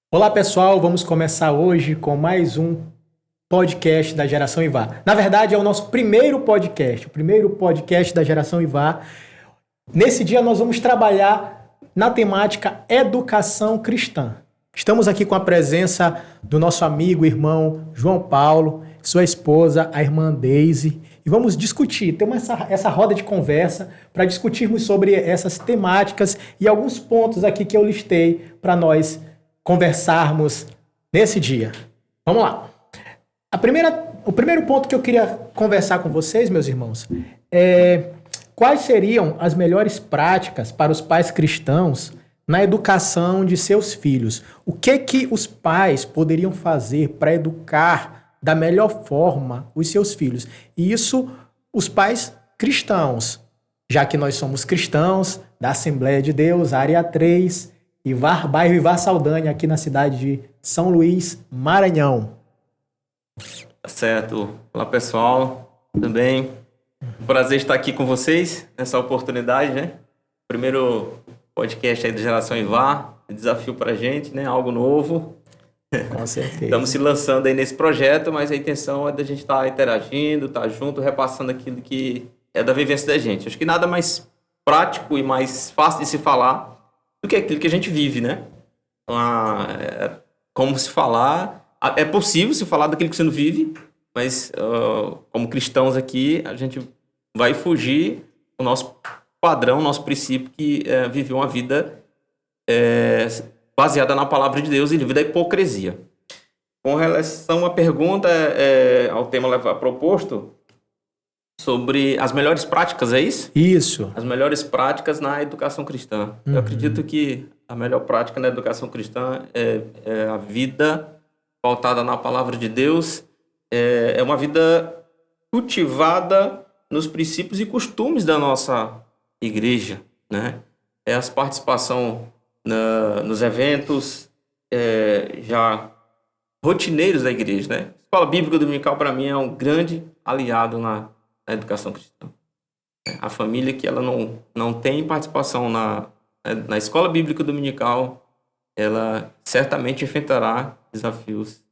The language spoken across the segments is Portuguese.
Olá pessoal, vamos começar hoje com mais um podcast da Geração Ivá. Na verdade, é o nosso primeiro podcast, o primeiro podcast da Geração Ivá. Nesse dia nós vamos trabalhar na temática educação cristã. Estamos aqui com a presença do nosso amigo e irmão João Paulo, sua esposa, a irmã Deise, e vamos discutir, temos essa roda de conversa para discutirmos sobre essas temáticas e alguns pontos aqui que eu listei para nós conversarmos nesse dia. Vamos lá. O primeiro ponto que eu queria conversar com vocês, meus irmãos, é quais seriam as melhores práticas para os pais cristãos na educação de seus filhos? O que os pais poderiam fazer para educar da melhor forma os seus filhos? E isso, os pais cristãos, já que nós somos cristãos da Assembleia de Deus, área 3, bairro Ivar Saldanha, aqui na cidade de São Luís, Maranhão. Certo. Olá, pessoal. Tudo bem? Prazer estar aqui com vocês nessa oportunidade, né? Primeiro podcast aí da Geração Ivá. Desafio pra gente, né? Algo novo. Com certeza. Estamos se lançando aí nesse projeto, mas a intenção é da gente estar interagindo, estar junto, repassando aquilo que é da vivência da gente. Acho que nada mais prático e mais fácil de se falar do que aquilo que a gente vive, né? Como se falar... É possível se falar daquilo que você não vive, mas como cristãos aqui, a gente vai fugir do nosso padrão, nosso princípio, que é viver uma vida baseada na palavra de Deus e livre da hipocrisia. Com relação à pergunta, ao tema proposto, sobre as melhores práticas, é isso? Isso. As melhores práticas na educação cristã. Uhum. Eu acredito que a melhor prática na educação cristã é a vida pautada na palavra de Deus, é uma vida cultivada nos princípios e costumes da nossa igreja, né? É a participação nos eventos já rotineiros da igreja, né? A escola bíblica dominical, para mim, é um grande aliado na educação cristã. A família que ela não tem participação na escola bíblica dominical, ela certamente enfrentará desafios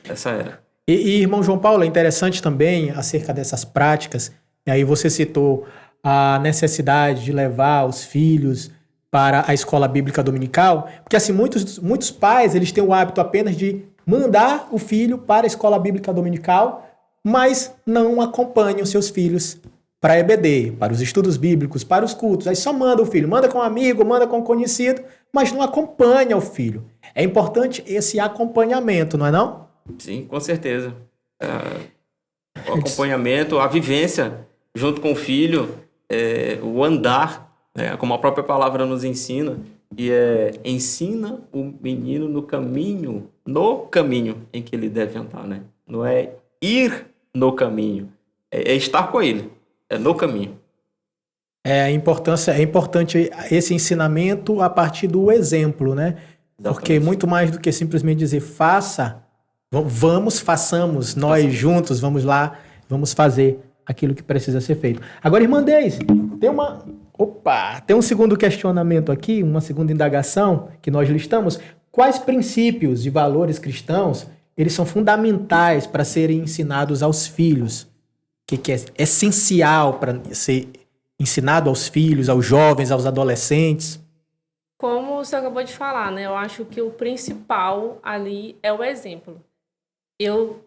dessa era. E, irmão João Paulo, é interessante também acerca dessas práticas, e aí você citou a necessidade de levar os filhos para a escola bíblica dominical, porque assim, muitos pais, eles têm o hábito apenas de mandar o filho para a escola bíblica dominical, mas não acompanham seus filhos para a EBD, para os estudos bíblicos, para os cultos. Aí só manda o filho, manda com um amigo, manda com um conhecido, mas não acompanha o filho. É importante esse acompanhamento, não é não? Sim, com certeza. O acompanhamento, a vivência junto com o filho, o andar, como a própria palavra nos ensina, e ensina o menino no caminho em que ele deve andar, né? Não é ir no caminho, é estar com ele, é no caminho. É importante esse ensinamento a partir do exemplo, né? Exatamente. Porque muito mais do que simplesmente dizer façamos, façamos, nós juntos, vamos lá, vamos fazer aquilo que precisa ser feito. Agora, irmã Deise, tem um segundo questionamento aqui, uma segunda indagação que nós listamos. Quais princípios e valores cristãos, eles são fundamentais para serem ensinados aos filhos? O que é essencial para ser ensinado aos filhos, aos jovens, aos adolescentes? Como você acabou de falar, né? Eu acho que o principal ali é o exemplo. Eu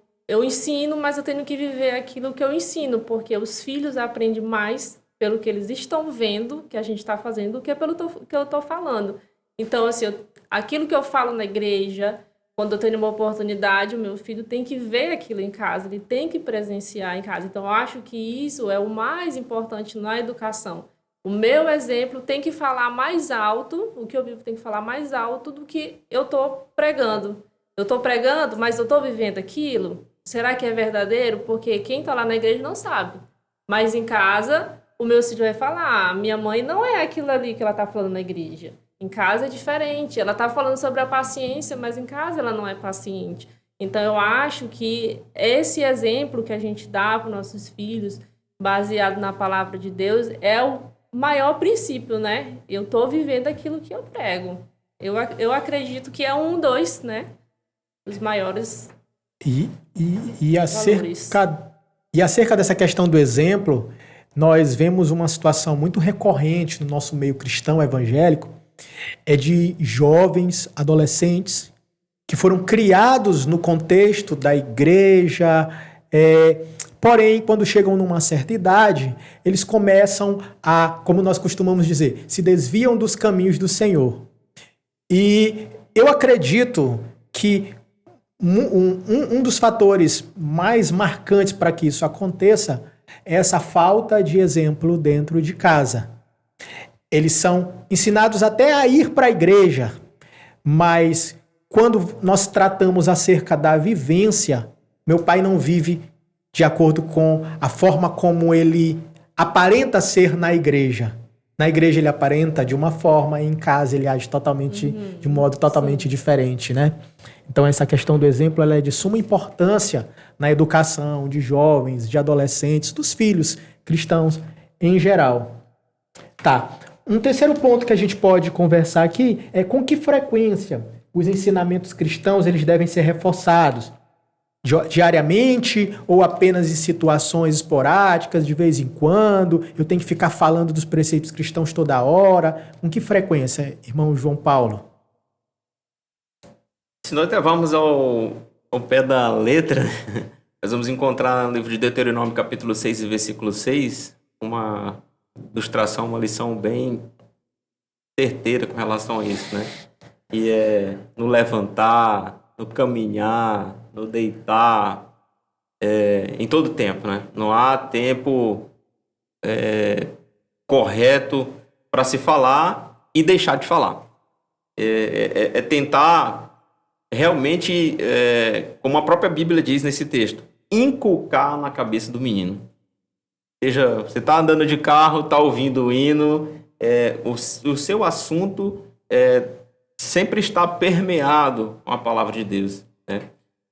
ensino, mas eu tenho que viver aquilo que eu ensino, porque os filhos aprendem mais pelo que eles estão vendo que a gente está fazendo do que pelo que eu estou falando. Então, assim, aquilo que eu falo na igreja, quando eu tenho uma oportunidade, o meu filho tem que ver aquilo em casa, ele tem que presenciar em casa. Então, eu acho que isso é o mais importante na educação. O meu exemplo tem que falar mais alto, o que eu vivo tem que falar mais alto do que eu estou pregando. Eu estou pregando, mas eu estou vivendo aquilo? Será que é verdadeiro? Porque quem está lá na igreja não sabe. Mas em casa, o meu filho vai falar, minha mãe não é aquilo ali que ela está falando na igreja. Em casa é diferente. Ela está falando sobre a paciência, mas em casa ela não é paciente. Então, eu acho que esse exemplo que a gente dá para os nossos filhos, baseado na palavra de Deus, é o maior princípio, né? Eu estou vivendo aquilo que eu prego. Eu acredito que é dois, né? Os maiores E valores. acerca dessa questão do exemplo, nós vemos uma situação muito recorrente no nosso meio cristão evangélico, é de jovens, adolescentes, que foram criados no contexto da igreja, porém, quando chegam numa certa idade, eles começam a, como nós costumamos dizer, se desviam dos caminhos do Senhor. E eu acredito que um dos fatores mais marcantes para que isso aconteça é essa falta de exemplo dentro de casa. Eles são ensinados até a ir para a igreja, mas quando nós tratamos acerca da vivência, meu pai não vive de acordo com a forma como ele aparenta ser na igreja. Na igreja ele aparenta de uma forma, em casa ele age totalmente, de um modo totalmente diferente, né? Então essa questão do exemplo ela é de suma importância na educação de jovens, de adolescentes, dos filhos cristãos em geral. Tá. Um terceiro ponto que a gente pode conversar aqui é com que frequência os ensinamentos cristãos eles devem ser reforçados. Diariamente ou apenas em situações esporádicas, de vez em quando? Eu tenho que ficar falando dos preceitos cristãos toda hora? Com que frequência, irmão João Paulo? Se nós levarmos ao pé da letra, nós vamos encontrar no livro de Deuteronômio, capítulo 6, versículo 6, uma ilustração, uma lição bem certeira com relação a isso, né? E é no levantar, no caminhar, no deitar, em todo tempo, né? Não há tempo correto para se falar e deixar de falar. É tentar realmente, como a própria Bíblia diz nesse texto, inculcar na cabeça do menino. Ou seja, você está andando de carro, está ouvindo o hino, o seu assunto sempre está permeado com a palavra de Deus, né?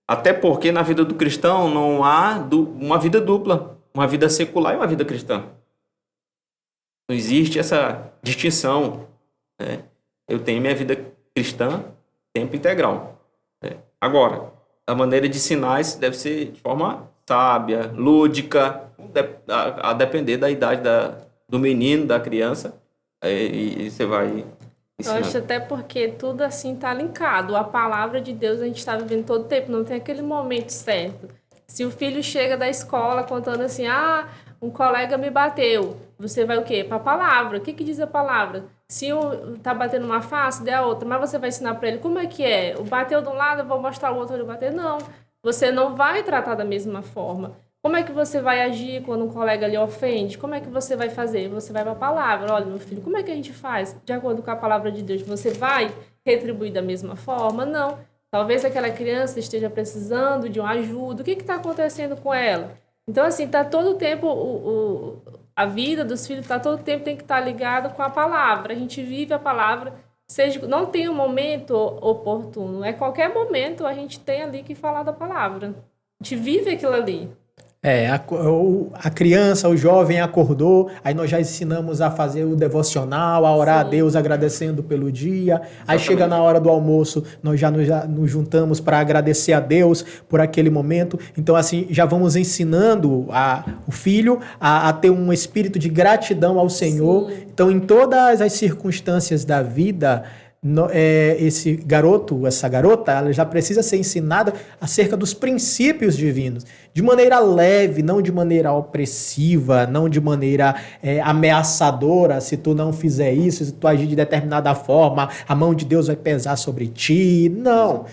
Até porque na vida do cristão não há uma vida dupla, uma vida secular e uma vida cristã. Não existe essa distinção, né? Eu tenho minha vida cristã tempo integral, né? Agora, a maneira de ensinar isso deve ser de forma sábia, lúdica, a depender da idade do menino, da criança, e você vai Eu acho até porque tudo assim tá linkado. A palavra de Deus a gente está vivendo todo tempo, não tem aquele momento certo. Se o filho chega da escola contando assim, um colega me bateu, você vai o quê? Para a palavra. O que diz a palavra? Se tá batendo uma face, der a outra, mas você vai ensinar para ele como é que é. O bateu de um lado, eu vou mostrar o outro ele bater. Não, você não vai tratar da mesma forma. Como é que você vai agir quando um colega lhe ofende? Como é que você vai fazer? Você vai para a palavra. Olha, meu filho, como é que a gente faz? De acordo com a palavra de Deus, você vai retribuir da mesma forma? Não. Talvez aquela criança esteja precisando de uma ajuda. O que está acontecendo com ela? Então, assim, está todo o tempo, a vida dos filhos está todo o tempo tem que estar ligada com a palavra. A gente vive a palavra, não tem um momento oportuno. Qualquer momento a gente tem ali que falar da palavra. A gente vive aquilo ali. A criança, o jovem acordou, aí nós já ensinamos a fazer o devocional, a orar a Deus agradecendo pelo dia. Aí chega na hora do almoço, nós já nos juntamos para agradecer a Deus por aquele momento. Então, assim, já vamos ensinando o filho a ter um espírito de gratidão ao Senhor. Sim. Então, em todas as circunstâncias da vida, esse garoto, essa garota, ela já precisa ser ensinada acerca dos princípios divinos, de maneira leve, não de maneira opressiva, não de maneira ameaçadora. Se tu não fizer isso, se tu agir de determinada forma, a mão de Deus vai pesar sobre ti. Não.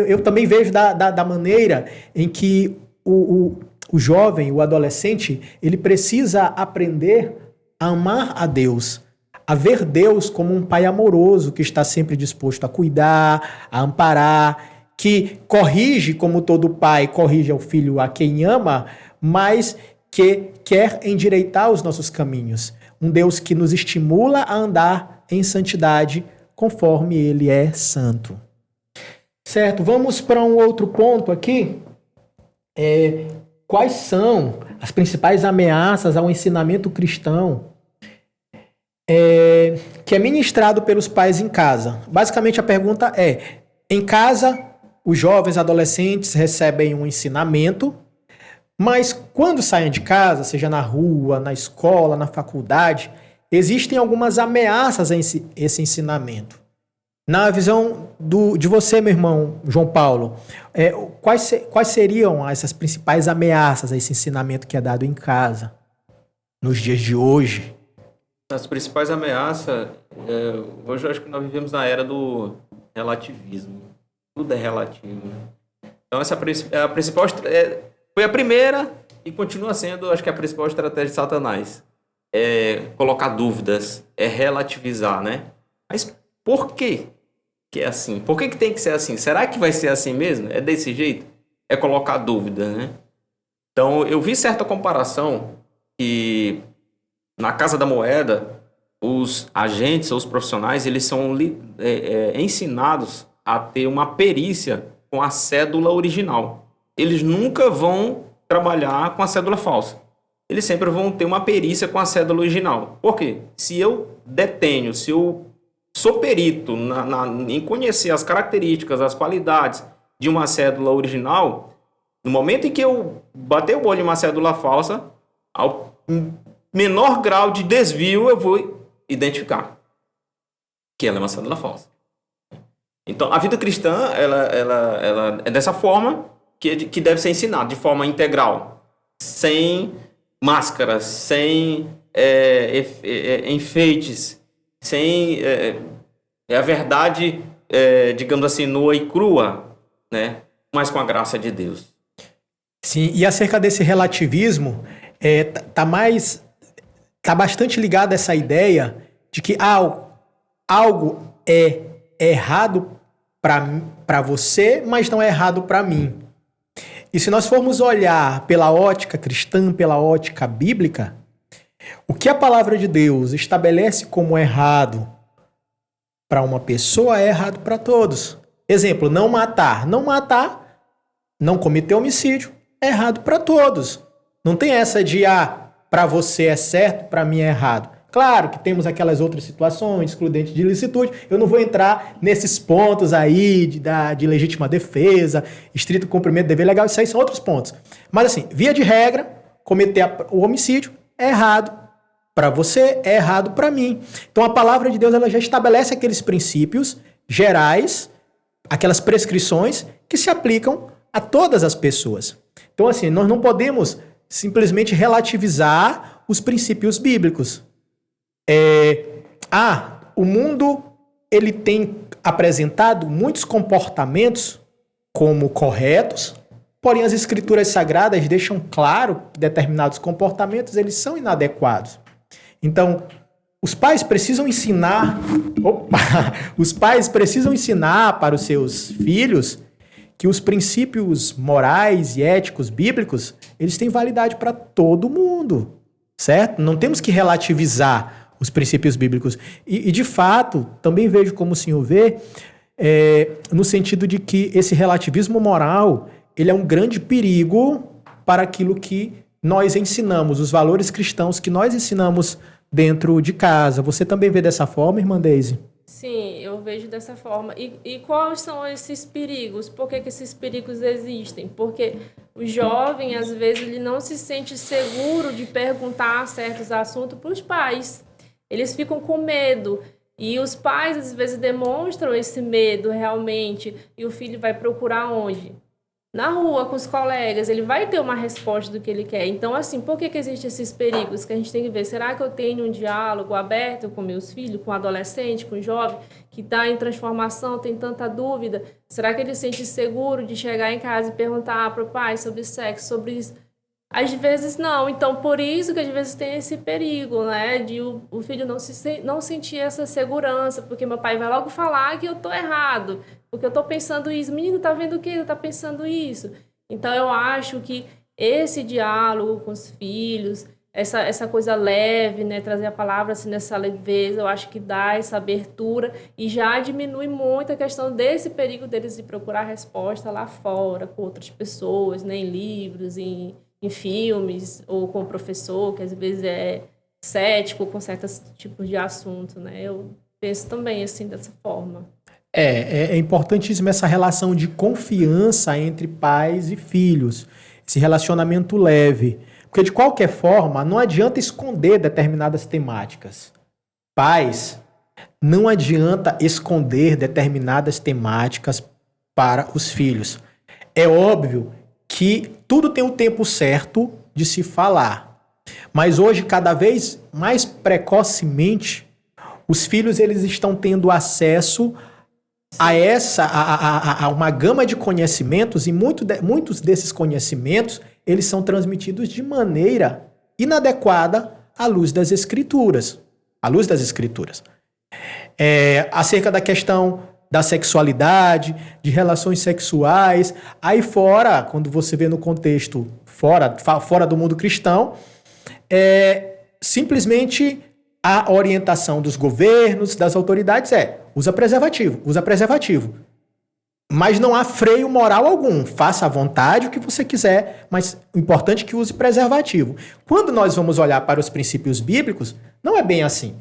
Eu também vejo da maneira em que o jovem, o adolescente, ele precisa aprender a amar a Deus, a ver Deus como um pai amoroso que está sempre disposto a cuidar, a amparar, que corrige como todo pai corrige ao filho a quem ama, mas que quer endireitar os nossos caminhos. Um Deus que nos estimula a andar em santidade conforme Ele é santo. Certo, vamos para um outro ponto aqui. Quais são as principais ameaças ao ensinamento cristão? que é ministrado pelos pais em casa. Basicamente a pergunta é: em casa, os jovens adolescentes recebem um ensinamento, mas quando saem de casa, seja na rua, na escola, na faculdade, existem algumas ameaças a esse ensinamento. Na visão de você, meu irmão João Paulo, quais seriam essas principais ameaças a esse ensinamento que é dado em casa, nos dias de hoje? As principais ameaças, hoje eu acho que nós vivemos na era do relativismo. Tudo é relativo. Então essa é a principal, foi a primeira e continua sendo, acho que a principal estratégia de Satanás. É colocar dúvidas, é relativizar, né? Mas por quê que é assim? Por que tem que ser assim? Será que vai ser assim mesmo? É desse jeito? É colocar dúvida, né? Então eu vi certa comparação que na Casa da Moeda, os agentes ou os profissionais, eles são ensinados a ter uma perícia com a cédula original. Eles nunca vão trabalhar com a cédula falsa. Eles sempre vão ter uma perícia com a cédula original. Por quê? Se eu sou perito em conhecer as características, as qualidades de uma cédula original, no momento em que eu bater o olho em uma cédula falsa, ao menor grau de desvio eu vou identificar que ela é uma cédula falsa. Então, a vida cristã ela é dessa forma que deve ser ensinada, de forma integral, sem máscaras, sem enfeites, sem a verdade, digamos assim, nua e crua, né? Mas com a graça de Deus. Sim, e acerca desse relativismo, tá bastante ligado a essa ideia de que algo é errado para você, mas não é errado para mim. E se nós formos olhar pela ótica cristã, pela ótica bíblica, o que a palavra de Deus estabelece como errado para uma pessoa é errado para todos. Exemplo, não matar. Não matar, não cometer homicídio, é errado para todos. Não tem essa de, para você é certo, para mim é errado. Claro que temos aquelas outras situações, excludente de ilicitude. Eu não vou entrar nesses pontos aí de legítima defesa, estrito cumprimento do dever legal, isso aí são outros pontos. Mas assim, via de regra, cometer o homicídio é errado para você, é errado para mim. Então a palavra de Deus ela já estabelece aqueles princípios gerais, aquelas prescrições que se aplicam a todas as pessoas. Então assim, nós não podemos simplesmente relativizar os princípios bíblicos. O mundo ele tem apresentado muitos comportamentos como corretos, porém as escrituras sagradas deixam claro que determinados comportamentos eles são inadequados. Então, os pais precisam ensinar para os seus filhos que os princípios morais e éticos bíblicos, eles têm validade para todo mundo, certo? Não temos que relativizar os princípios bíblicos. E de fato, também vejo como o senhor vê, no sentido de que esse relativismo moral, ele é um grande perigo para aquilo que nós ensinamos, os valores cristãos que nós ensinamos dentro de casa. Você também vê dessa forma, irmã Deise? Sim, eu vejo dessa forma. E quais são esses perigos? Por que esses perigos existem? Porque o jovem, às vezes, ele não se sente seguro de perguntar certos assuntos para os pais. Eles ficam com medo. E os pais, às vezes, demonstram esse medo realmente. E o filho vai procurar onde? Na rua, com os colegas. Ele vai ter uma resposta do que ele quer. Então, assim, por que existem esses perigos que a gente tem que ver? Será que eu tenho um diálogo aberto com meus filhos, com adolescente, com jovem, que está em transformação, tem tanta dúvida? Será que ele se sente seguro de chegar em casa e perguntar para o pai sobre sexo, sobre isso? Às vezes não, então por isso que às vezes tem esse perigo, né, de o filho não sentir essa segurança, porque meu pai vai logo falar que eu tô errado, porque eu tô pensando isso, menino, tá vendo o quê? Tá pensando isso. Então eu acho que esse diálogo com os filhos, essa coisa leve, né, trazer a palavra assim nessa leveza, eu acho que dá essa abertura e já diminui muito a questão desse perigo deles de procurar resposta lá fora, com outras pessoas, né, em livros, em filmes, ou com o professor, que às vezes cético com certos tipos de assunto, né? Eu penso também assim dessa forma. É importantíssima essa relação de confiança entre pais e filhos, esse relacionamento leve. Porque, de qualquer forma, não adianta esconder determinadas temáticas. Pais, não adianta esconder determinadas temáticas para os filhos. É óbvio que tudo tem um tempo certo de se falar. Mas hoje, cada vez mais precocemente, os filhos eles estão tendo acesso a uma gama de conhecimentos, e muitos desses conhecimentos eles são transmitidos de maneira inadequada à luz das Escrituras. À luz das Escrituras. Acerca da questão da sexualidade, de relações sexuais, aí fora, quando você vê no contexto fora do mundo cristão, simplesmente a orientação dos governos, das autoridades usa preservativo. Mas não há freio moral algum. Faça à vontade o que você quiser, mas o importante é que use preservativo. Quando nós vamos olhar para os princípios bíblicos, não é bem assim.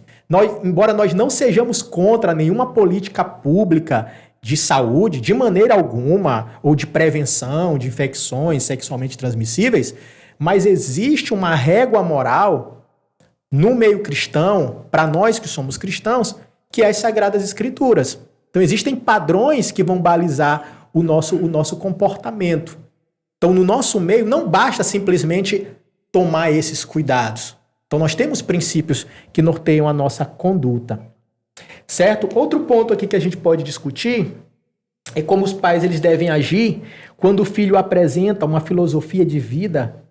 Embora nós não sejamos contra nenhuma política pública de saúde, de maneira alguma, ou de prevenção de infecções sexualmente transmissíveis, mas existe uma régua moral no meio cristão, para nós que somos cristãos, que é as Sagradas Escrituras. Então existem padrões que vão balizar o nosso comportamento. Então no nosso meio não basta simplesmente tomar esses cuidados. Então nós temos princípios que norteiam a nossa conduta. Certo? Outro ponto aqui que a gente pode discutir é como os pais eles devem agir quando o filho apresenta uma filosofia de vida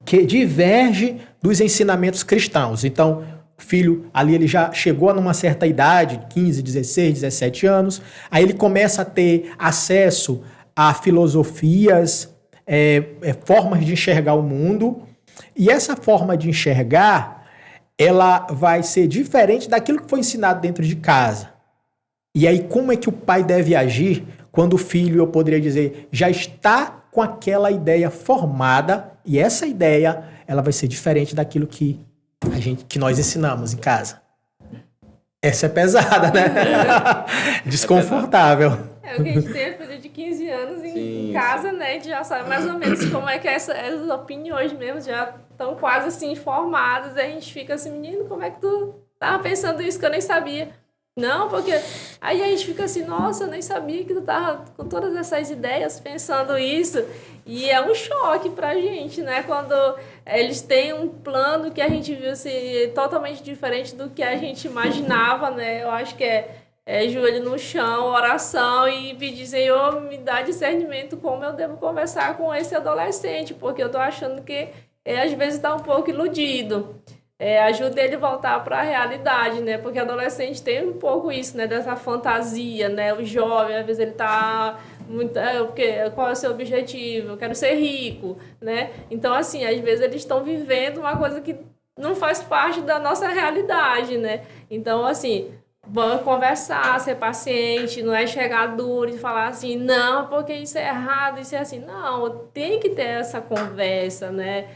que diverge dos ensinamentos cristãos. Então, o filho ali ele já chegou numa certa idade, 15, 16, 17 anos, aí ele começa a ter acesso a filosofias, formas de enxergar o mundo, e essa forma de enxergar, ela vai ser diferente daquilo que foi ensinado dentro de casa. E aí, como é que o pai deve agir quando o filho, eu poderia dizer, já está com aquela ideia formada, e essa ideia ela vai ser diferente daquilo que nós ensinamos em casa. Essa é pesada, né? Desconfortável. O que a gente tem filho de 15 anos em casa, né? A gente já sabe mais ou menos como é que essas opiniões mesmo já estão quase assim formadas. Aí a gente fica assim, menino, como é que tu tava pensando isso que eu nem sabia? Não, porque aí a gente fica assim, nossa, eu nem sabia que tu tava com todas essas ideias pensando isso. E é um choque pra gente, né? Quando eles têm um plano que a gente viu assim, totalmente diferente do que a gente imaginava, né? Eu acho que é joelho no chão, oração e pedir, Senhor, me dá discernimento como eu devo conversar com esse adolescente, porque eu tô achando que ele às vezes tá um pouco iludido. Ajuda ele a voltar para a realidade, né? Porque adolescente tem um pouco isso, né? Dessa fantasia, né? O jovem, às vezes ele tá muito... qual é o seu objetivo? Eu quero ser rico, né? Então, assim, às vezes eles estão vivendo uma coisa que não faz parte da nossa realidade, né? Então, assim, vamos conversar, ser paciente, não é chegar duro e falar assim, não, porque isso é errado, isso é assim. Não, tem que ter essa conversa, né?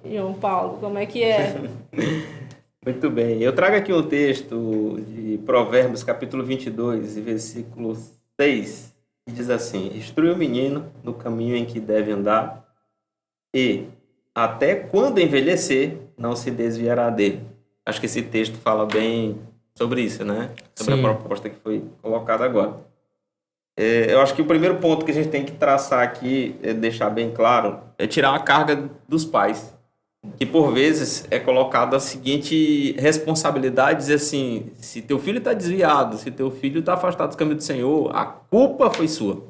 João Paulo, como é que é? Muito bem. Eu trago aqui um texto de Provérbios, capítulo 22, versículo 6, que diz assim: instrui o menino no caminho em que deve andar, e até quando envelhecer, não se desviará dele. Acho que esse texto fala bem sobre isso, né? Sobre a proposta que foi colocada agora. Eu acho que o primeiro ponto que a gente tem que traçar aqui, deixar bem claro, é tirar a carga dos pais. Que por vezes é colocada a seguinte responsabilidade, dizer assim, se teu filho está desviado, se teu filho está afastado do caminho do Senhor, a culpa foi sua,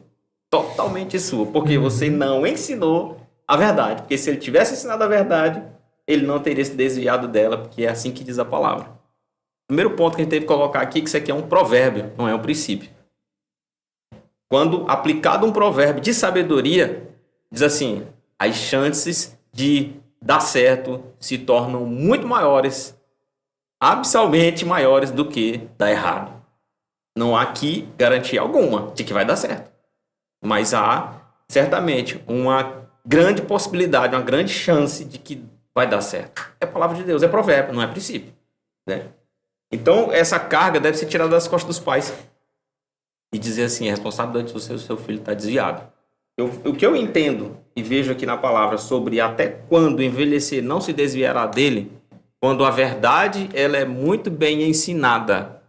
totalmente sua, porque você não ensinou a verdade, porque se ele tivesse ensinado a verdade, ele não teria se desviado dela, porque é assim que diz a palavra. Primeiro ponto que a gente teve que colocar aqui, que isso aqui é um provérbio, não é um princípio. Quando aplicado um provérbio de sabedoria, diz assim, as chances de dar certo se tornam muito maiores, absurdamente maiores do que dar errado. Não há aqui garantia alguma de que vai dar certo. Mas há, certamente, uma grande possibilidade, uma grande chance de que vai dar certo. É palavra de Deus, é provérbio, não é princípio, né? Então, essa carga deve ser tirada das costas dos pais. E dizer assim, é responsabilidade de você, o seu filho está desviado. O que eu entendo e vejo aqui na palavra sobre até quando envelhecer não se desviará dele, quando a verdade ela é muito bem ensinada.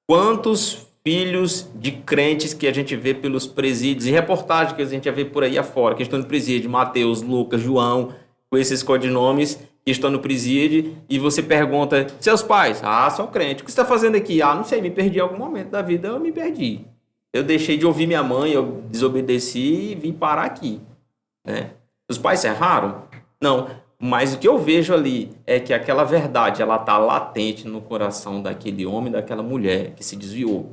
Quantos filhos de crentes que a gente vê pelos presídios e reportagens que a gente já vê por aí afora, que estão no presídio, Mateus, Lucas, João, com esses codinomes que estão no presídio, e você pergunta, seus pais? Ah, são crentes. O que você está fazendo aqui? Ah, não sei, me perdi em algum momento da vida, eu me perdi. Eu deixei de ouvir minha mãe, eu desobedeci e vim parar aqui, né? Os pais erraram? Não, mas o que eu vejo ali é que aquela verdade, ela está latente no coração daquele homem, daquela mulher que se desviou.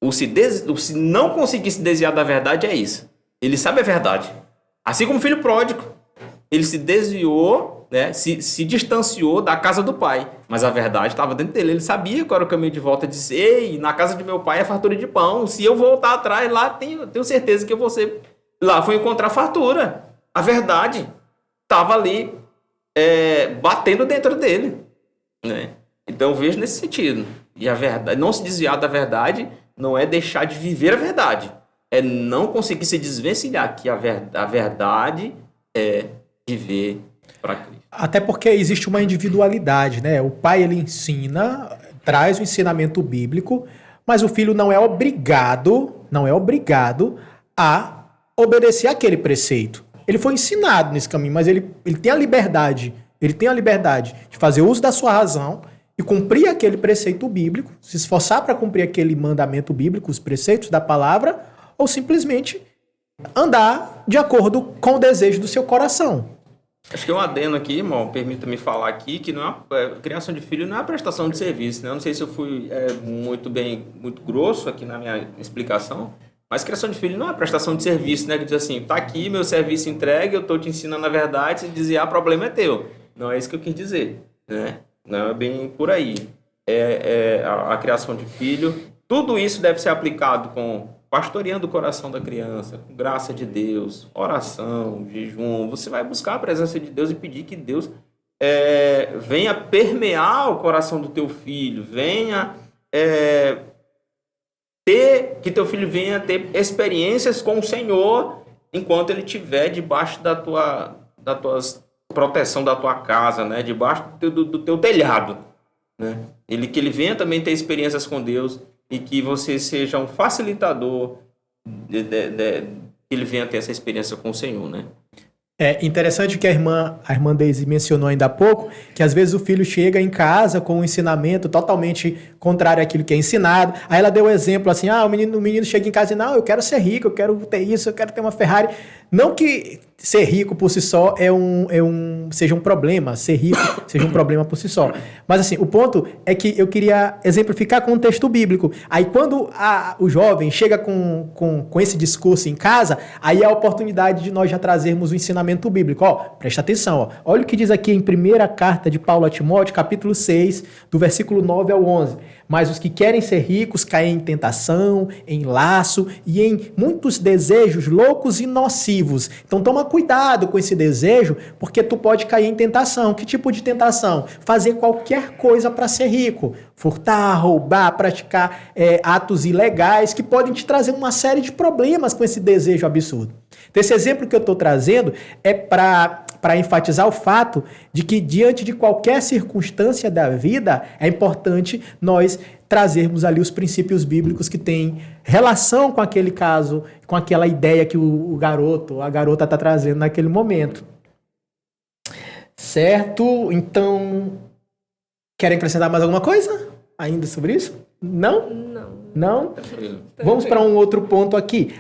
O se não conseguir se desviar da verdade é isso. Ele sabe a verdade. Assim como o filho pródigo. Ele se desviou, né, se distanciou da casa do pai. Mas a verdade estava dentro dele. Ele sabia qual era o caminho de volta. Ele disse, ei, na casa de meu pai é fartura de pão. Se eu voltar atrás, lá tenho certeza que eu vou ser... Lá vou encontrar fartura. A verdade estava ali batendo dentro dele, né? Então eu vejo nesse sentido. E a verdade, não se desviar da verdade não é deixar de viver a verdade. É não conseguir se desvencilhar que a verdade é viver para Cristo. Até porque existe uma individualidade, né? O pai, ele ensina, traz o ensinamento bíblico, mas o filho não é obrigado a obedecer aquele preceito. Ele foi ensinado nesse caminho, mas ele tem a liberdade, de fazer uso da sua razão e cumprir aquele preceito bíblico, se esforçar para cumprir aquele mandamento bíblico, os preceitos da palavra, ou simplesmente andar de acordo com o desejo do seu coração. Acho que um adendo aqui, irmão, permita-me falar aqui, que não criação de filho não é a prestação de serviço, né? Eu não sei se eu fui muito grosso aqui na minha explicação, mas criação de filho não é a prestação de serviço, né? Que diz assim, tá aqui, meu serviço entregue, eu tô te ensinando a verdade, se desviar, problema é teu. Não é isso que eu quis dizer, né? Não é bem por aí. A criação de filho, tudo isso deve ser aplicado com pastoreando o coração da criança, com graça de Deus, oração, jejum. Você vai buscar a presença de Deus e pedir que Deus venha permear o coração do teu filho, que teu filho venha ter experiências com o Senhor enquanto ele estiver debaixo da tua proteção da tua casa, né? Debaixo do teu telhado, né? Que ele venha também ter experiências com Deus e que você seja um facilitador que ele venha ter essa experiência com o Senhor, né? É interessante que a irmã Daisy mencionou ainda há pouco, que às vezes o filho chega em casa com um ensinamento totalmente contrário àquilo que é ensinado. Aí ela deu o exemplo assim, o menino chega em casa e não, eu quero ser rico, eu quero ter isso, eu quero ter uma Ferrari. Não que ser rico por si só seja um problema, ser rico seja um problema por si só. Mas assim, o ponto é que eu queria exemplificar com um texto bíblico. Aí quando o jovem chega com esse discurso em casa, aí é a oportunidade de nós já trazermos o ensinamento bíblico. Presta atenção, olha o que diz aqui em primeira carta de Paulo a Timóteo, capítulo 6, do versículo 9 ao 11. Mas os que querem ser ricos caem em tentação, em laço e em muitos desejos loucos e nocivos. Então toma cuidado com esse desejo, porque tu pode cair em tentação. Que tipo de tentação? Fazer qualquer coisa para ser rico. Furtar, roubar, praticar atos ilegais que podem te trazer uma série de problemas com esse desejo absurdo. Então, esse exemplo que eu estou trazendo é para enfatizar o fato de que, diante de qualquer circunstância da vida, é importante nós trazermos ali os princípios bíblicos que têm relação com aquele caso, com aquela ideia que o garoto, a garota está trazendo naquele momento. Certo? Então, querem acrescentar mais alguma coisa ainda sobre isso? Não? Não? Vamos para um outro ponto aqui.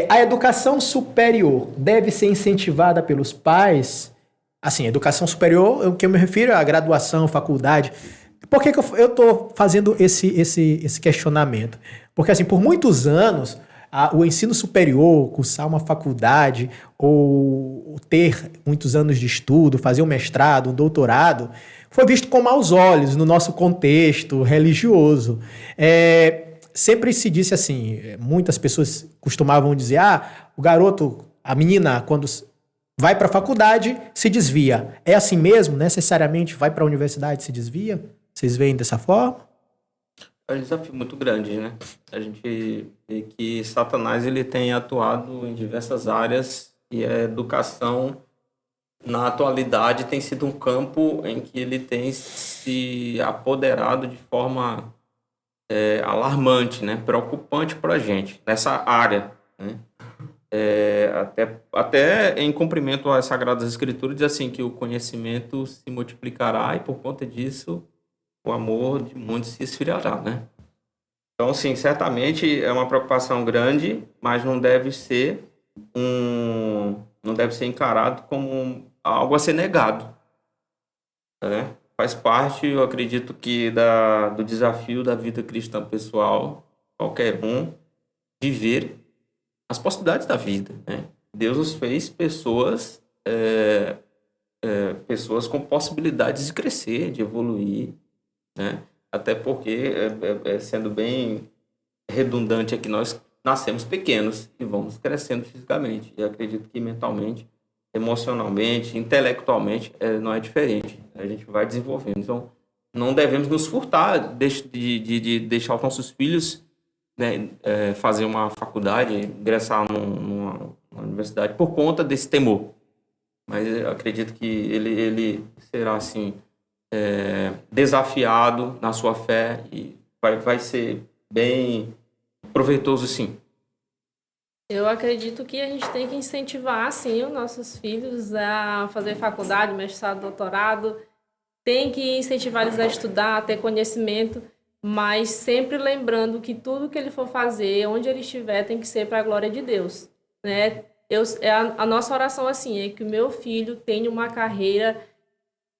A educação superior deve ser incentivada pelos pais. Assim, educação superior, o que eu me refiro à graduação, faculdade. Por que eu estou fazendo esse questionamento? Porque, assim, por muitos anos, o ensino superior, cursar uma faculdade, ou ter muitos anos de estudo, fazer um mestrado, um doutorado, foi visto com maus olhos no nosso contexto religioso. Sempre se disse assim, muitas pessoas costumavam dizer, o garoto, a menina, quando vai para a faculdade, se desvia. É assim mesmo? Necessariamente vai para a universidade, se desvia? Vocês veem dessa forma? É um desafio muito grande, né? A gente vê que Satanás ele tem atuado em diversas áreas e a educação, na atualidade, tem sido um campo em que ele tem se apoderado de forma alarmante, né? Preocupante para a gente, nessa área, né? Até em cumprimento às Sagradas Escrituras, diz assim, que o conhecimento se multiplicará e, por conta disso, o amor de muitos se esfriará, né? Então, sim, certamente é uma preocupação grande, mas não deve ser encarado como algo a ser negado, né? Faz parte, eu acredito que do desafio da vida cristã pessoal, qualquer um, viver as possibilidades da vida, né? Deus nos fez pessoas com possibilidades de crescer, de evoluir, né? Até porque, sendo bem redundante aqui, nós nascemos pequenos e vamos crescendo fisicamente. E acredito que mentalmente, emocionalmente, intelectualmente, não é diferente. A gente vai desenvolvendo. Então, não devemos nos furtar de deixar os nossos filhos, né, fazer uma faculdade, ingressar numa universidade por conta desse temor. Mas eu acredito que ele será, assim, desafiado na sua fé e vai ser bem proveitoso, sim. Eu acredito que a gente tem que incentivar, sim, os nossos filhos a fazer faculdade, mestrado, doutorado. Tem que incentivar eles a estudar, a ter conhecimento, mas sempre lembrando que tudo que ele for fazer, onde ele estiver, tem que ser para a glória de Deus, né? A nossa oração, assim, é que o meu filho tenha uma carreira,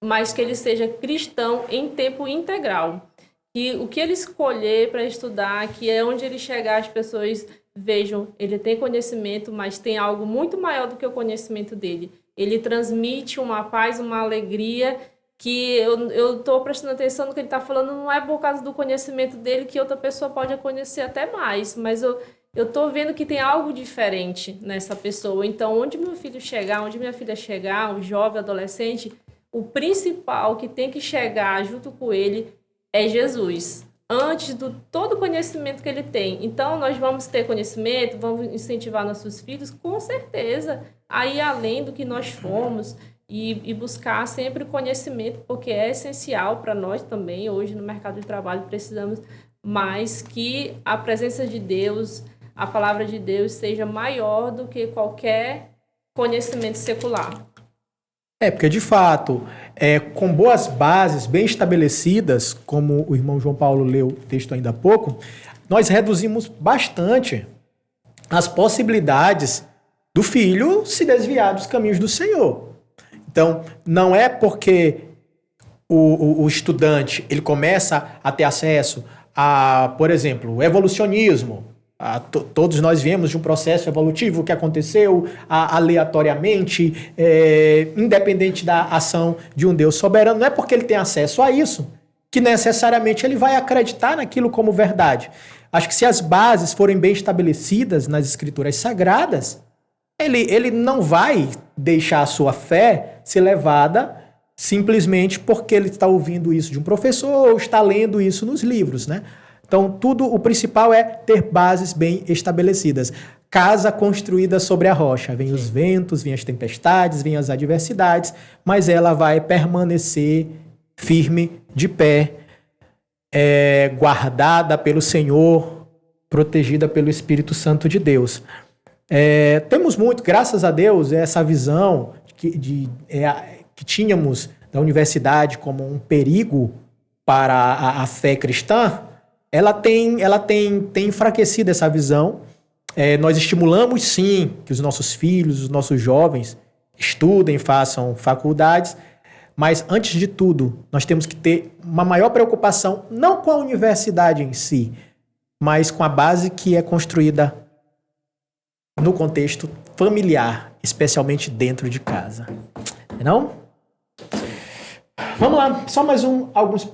mas que ele seja cristão em tempo integral. E o que ele escolher para estudar, que é onde ele chegar, as pessoas vejam, ele tem conhecimento, mas tem algo muito maior do que o conhecimento dele. Ele transmite uma paz, uma alegria, que eu estou prestando atenção no que ele está falando, não é por causa do conhecimento dele que outra pessoa pode conhecer até mais, mas eu estou vendo que tem algo diferente nessa pessoa. Então, onde meu filho chegar, onde minha filha chegar, um jovem, adolescente, o principal que tem que chegar junto com ele é Jesus, antes de todo o conhecimento que ele tem. Então, nós vamos ter conhecimento, vamos incentivar nossos filhos, com certeza, a ir além do que nós fomos e buscar sempre conhecimento, porque é essencial para nós também. Hoje, no mercado de trabalho, precisamos mais que a presença de Deus, a palavra de Deus, seja maior do que qualquer conhecimento secular. Porque de fato, com boas bases bem estabelecidas, como o irmão João Paulo leu o texto ainda há pouco, nós reduzimos bastante as possibilidades do filho se desviar dos caminhos do Senhor. Então, não é porque o estudante ele começa a ter acesso a, por exemplo, o evolucionismo. Todos nós viemos de um processo evolutivo que aconteceu aleatoriamente, independente da ação de um Deus soberano. Não é porque ele tem acesso a isso que necessariamente ele vai acreditar naquilo como verdade. Acho que se as bases forem bem estabelecidas nas escrituras sagradas, ele não vai deixar a sua fé ser levada simplesmente porque ele está ouvindo isso de um professor ou está lendo isso nos livros, né? Então, o principal é ter bases bem estabelecidas. Casa construída sobre a rocha. Vem os ventos, vem as tempestades, vem as adversidades, mas ela vai permanecer firme, de pé, guardada pelo Senhor, protegida pelo Espírito Santo de Deus. Temos muito, graças a Deus, essa visão que tínhamos da universidade como um perigo para a fé cristã. Ela tem enfraquecido essa visão. Nós estimulamos, sim, que os nossos filhos, os nossos jovens estudem, façam faculdades, mas, antes de tudo, nós temos que ter uma maior preocupação, não com a universidade em si, mas com a base que é construída no contexto familiar, especialmente dentro de casa. Não? Vamos lá, só mais alguns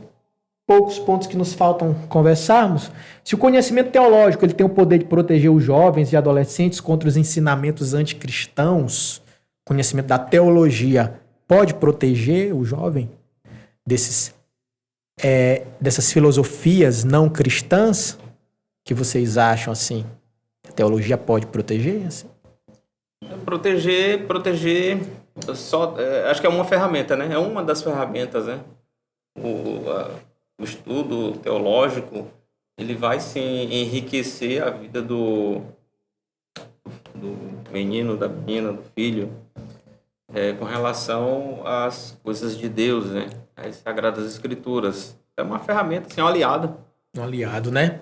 poucos pontos que nos faltam conversarmos. Se o conhecimento teológico ele tem o poder de proteger os jovens e adolescentes contra os ensinamentos anticristãos, conhecimento da teologia pode proteger o jovem dessas filosofias não cristãs? Que vocês acham assim? A teologia pode proteger? Assim? Proteger, acho que é uma ferramenta, né? É uma das ferramentas, né? O estudo teológico, ele vai sim enriquecer a vida do menino, da menina, do filho, com relação às coisas de Deus, né? As Sagradas Escrituras. É uma ferramenta, assim, um aliado. Um aliado, né?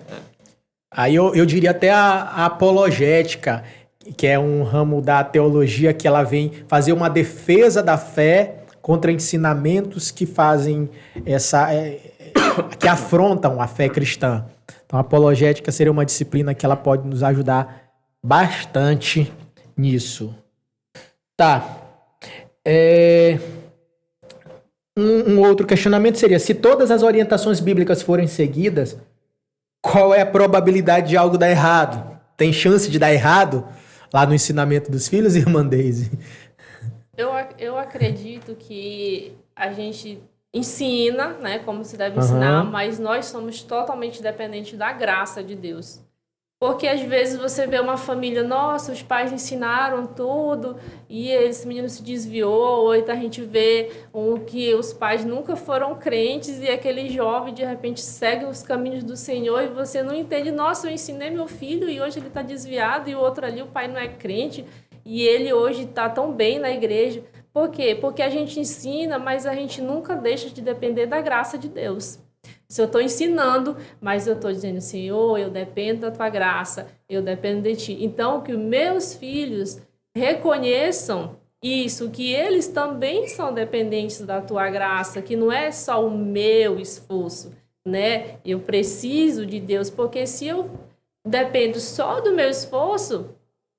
Aí eu diria até a apologética, que é um ramo da teologia que ela vem fazer uma defesa da fé contra ensinamentos que fazem que afrontam a fé cristã. Então, a apologética seria uma disciplina que ela pode nos ajudar bastante nisso. Tá. Um outro questionamento seria, se todas as orientações bíblicas forem seguidas, qual é a probabilidade de algo dar errado? Tem chance de dar errado lá no ensinamento dos filhos, irmã Deise? Eu acredito que a gente ensina, né, como se deve ensinar, mas nós somos totalmente dependentes da graça de Deus. Porque às vezes você vê uma família, nossa, os pais ensinaram tudo e esse menino se desviou, ou então a gente vê que os pais nunca foram crentes e aquele jovem de repente segue os caminhos do Senhor e você não entende, nossa, eu ensinei meu filho e hoje ele está desviado e o outro ali, o pai não é crente e ele hoje está tão bem na igreja. Por quê? Porque a gente ensina, mas a gente nunca deixa de depender da graça de Deus. Se eu estou ensinando, mas eu estou dizendo, Senhor, eu dependo da tua graça, eu dependo de ti. Então, que os meus filhos reconheçam isso, que eles também são dependentes da tua graça, que não é só o meu esforço, né? Eu preciso de Deus, porque se eu dependo só do meu esforço,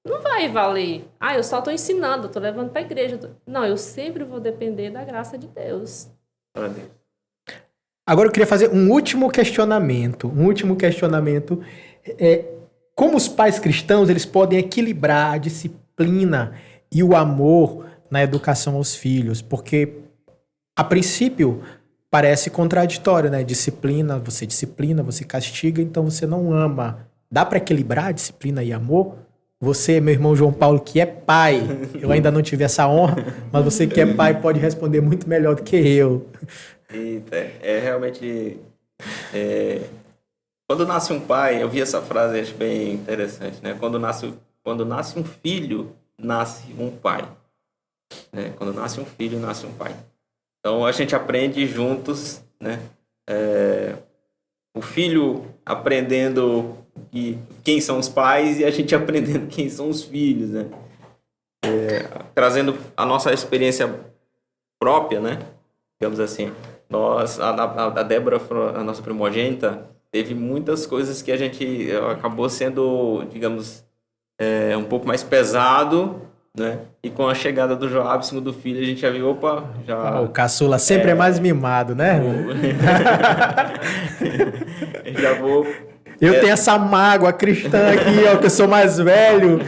não vai valer. Eu só estou ensinando, estou levando para a igreja. Não, eu sempre vou depender da graça de Deus. Agora eu queria fazer um último questionamento. Como os pais cristãos eles podem equilibrar a disciplina e o amor na educação aos filhos? Porque, a princípio, parece contraditório, né? Disciplina, você castiga, então você não ama. Dá para equilibrar disciplina e amor? Você, meu irmão João Paulo, que é pai, eu ainda não tive essa honra, mas você que é pai pode responder muito melhor do que eu. Eita, realmente... Quando nasce um pai, eu vi essa frase, acho bem interessante, né? Quando nasce um filho, nasce um pai. Né? Quando nasce um filho, nasce um pai. Então, a gente aprende juntos, né? O filho aprendendo quem são os pais e a gente aprendendo quem são os filhos, né? Trazendo a nossa experiência própria, né? Digamos assim. A Débora, a nossa primogênita, teve muitas coisas que a gente acabou sendo, digamos, um pouco mais pesado, né? E com a chegada do Joab, segundo filho, a gente já viu, o caçula sempre é mais mimado, né? Já vou... Eu tenho essa mágoa cristã aqui, ó, que eu sou mais velho.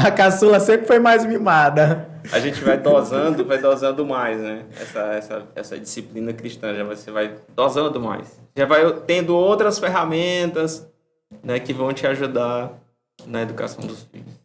A caçula sempre foi mais mimada. A gente vai dosando mais, né? Essa disciplina cristã, você vai dosando mais. Já vai tendo outras ferramentas, né, que vão te ajudar na educação dos filhos.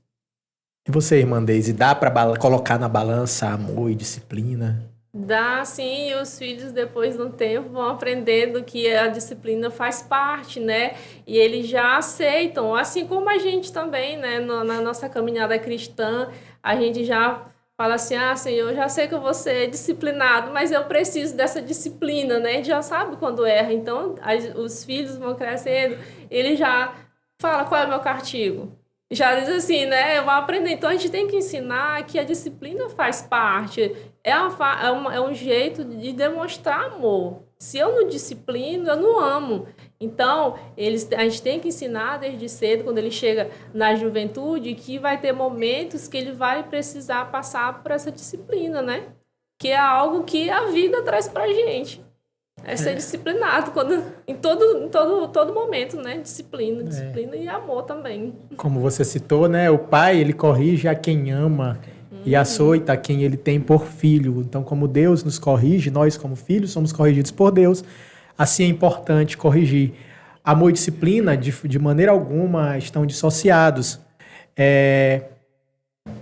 E você, irmã Deise, dá para colocar na balança amor e disciplina? Dá, sim, e os filhos depois de um tempo vão aprendendo que a disciplina faz parte, né? E eles já aceitam, assim como a gente também, né? Na nossa caminhada cristã, a gente já fala assim, Senhor, eu já sei que eu vou ser disciplinado, mas eu preciso dessa disciplina, né? A gente já sabe quando erra, então os filhos vão crescendo, ele já fala qual é o meu castigo. Já diz assim, né? Eu vou aprender. Então, a gente tem que ensinar que a disciplina faz parte. É um jeito de demonstrar amor. Se eu não disciplino, eu não amo. Então, a gente tem que ensinar desde cedo, quando ele chega na juventude, que vai ter momentos que ele vai precisar passar por essa disciplina, né? Que é algo que a vida traz pra gente. É ser disciplinado em todo momento, né? Disciplina e amor também. Como você citou, né? O pai, ele corrige a quem ama e açoita a quem ele tem por filho. Então, como Deus nos corrige, nós como filhos somos corrigidos por Deus, assim é importante corrigir. Amor e disciplina, de maneira alguma, estão dissociados.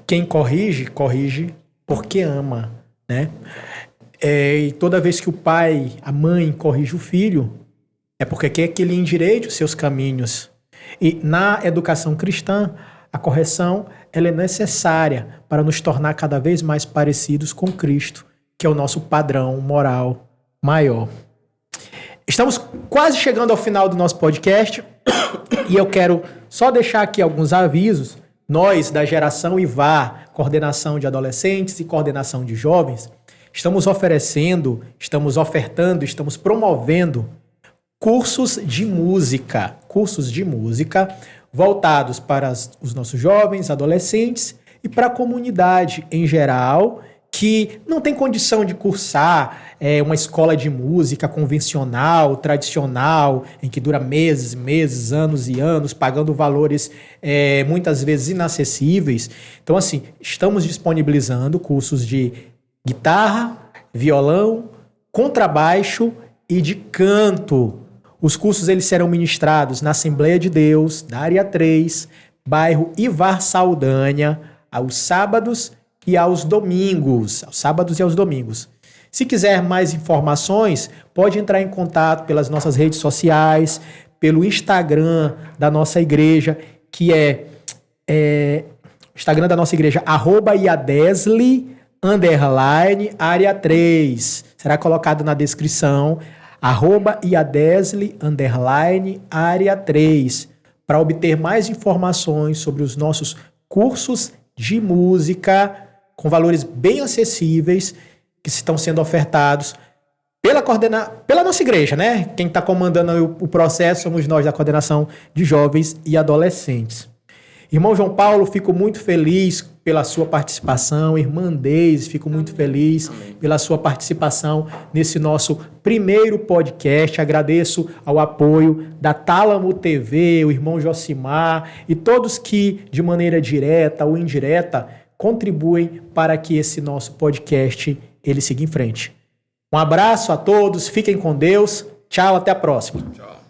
Quem corrige porque ama, né? E toda vez que o pai, a mãe corrige o filho, é porque quer que ele endireite os seus caminhos. E na educação cristã, a correção ela é necessária para nos tornar cada vez mais parecidos com Cristo, que é o nosso padrão moral maior. Estamos quase chegando ao final do nosso podcast e eu quero só deixar aqui alguns avisos. Nós, da Geração IVA, Coordenação de Adolescentes e Coordenação de Jovens, estamos ofertando, estamos promovendo cursos de música voltados para os nossos jovens, adolescentes e para a comunidade em geral, que não tem condição de cursar uma escola de música convencional, tradicional, em que dura meses, anos e anos, pagando valores muitas vezes inacessíveis. Então, assim, estamos disponibilizando cursos de guitarra, violão, contrabaixo e de canto. Os cursos eles serão ministrados na Assembleia de Deus, da Área 3, bairro Ivar Saldanha, aos sábados e aos domingos. Se quiser mais informações, pode entrar em contato pelas nossas redes sociais, pelo Instagram da nossa igreja, que é Instagram da nossa igreja, @iadesli_área 3. Será colocado na descrição, @iadesli_área 3, para obter mais informações sobre os nossos cursos de música com valores bem acessíveis que estão sendo ofertados pela nossa igreja, né? Quem está comandando o processo somos nós da Coordenação de Jovens e Adolescentes. Irmão João Paulo, fico muito feliz pela sua participação. Irmã Deise, fico muito feliz pela sua participação nesse nosso primeiro podcast. Agradeço ao apoio da Tálamo TV, o irmão Josimar e todos que, de maneira direta ou indireta, contribuem para que esse nosso podcast ele siga em frente. Um abraço a todos, fiquem com Deus. Tchau, até a próxima. Tchau.